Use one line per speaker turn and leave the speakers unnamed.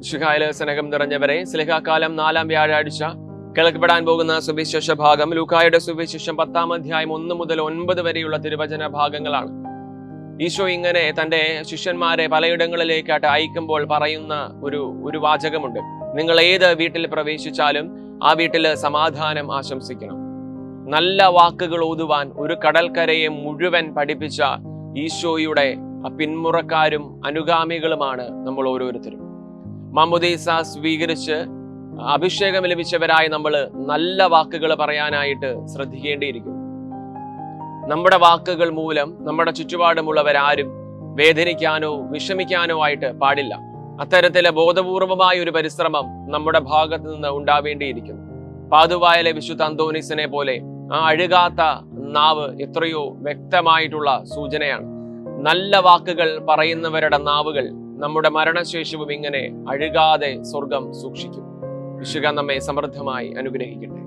ശിഖായിലെ സ്നേഹം നിറഞ്ഞവരെ, സ്ലിഹാകാലം 4-ാം വ്യാഴാഴ്ച കേൾക്കപ്പെടാൻ പോകുന്ന സുവിശേഷ ഭാഗം ലൂക്കായുടെ സുവിശേഷം 10-ാം അധ്യായം 1 മുതൽ 9 വരെയുള്ള തിരുവചന ഭാഗങ്ങളാണ്. ഈശോ ഇങ്ങനെ തന്റെ ശിഷ്യന്മാരെ പലയിടങ്ങളിലേക്കായിട്ട് അയക്കുമ്പോൾ പറയുന്ന ഒരു വാചകമുണ്ട്. നിങ്ങൾ ഏത് വീട്ടിൽ പ്രവേശിച്ചാലും ആ വീട്ടിൽ സമാധാനം ആശംസിക്കണം. നല്ല വാക്കുകൾ ഓതുവാൻ ഒരു കടൽക്കരയെ മുഴുവൻ പഠിപ്പിച്ച ഈശോയുടെ പിന്മുറക്കാരും അനുഗാമികളുമാണ് നമ്മൾ ഓരോരുത്തരും. മാമോദീസ സ്വീകരിച്ച് അഭിഷേകം ലഭിച്ചവരായി നമ്മൾ നല്ല വാക്കുകൾ പറയാനായിട്ട് ശ്രദ്ധിക്കേണ്ടിയിരിക്കുന്നു. നമ്മുടെ വാക്കുകൾ മൂലം നമ്മുടെ ചുറ്റുപാടുമുള്ളവരാരും വേദനിക്കാനോ വിഷമിക്കാനോ ആയിട്ട് പാടില്ല. അത്തരത്തിലെ ബോധപൂർവമായ ഒരു പരിശ്രമം നമ്മുടെ ഭാഗത്ത് നിന്ന് ഉണ്ടാവേണ്ടിയിരിക്കുന്നു. പാതുവായിലെ വിശുദ്ധ അന്തോനീസിനെ പോലെ ആ അഴുകാത്ത നാവ് എത്രയോ വ്യക്തമായിട്ടുള്ള സൂചനയാണ്. നല്ല വാക്കുകൾ പറയുന്നവരുടെ നാവുകൾ നമ്മുടെ മരണശേഷവും ഇങ്ങനെ അഴുകാതെ സ്വർഗം സൂക്ഷിക്കും. വിശുദ്ധ നമ്മെ സമൃദ്ധമായി അനുഗ്രഹിക്കട്ടെ.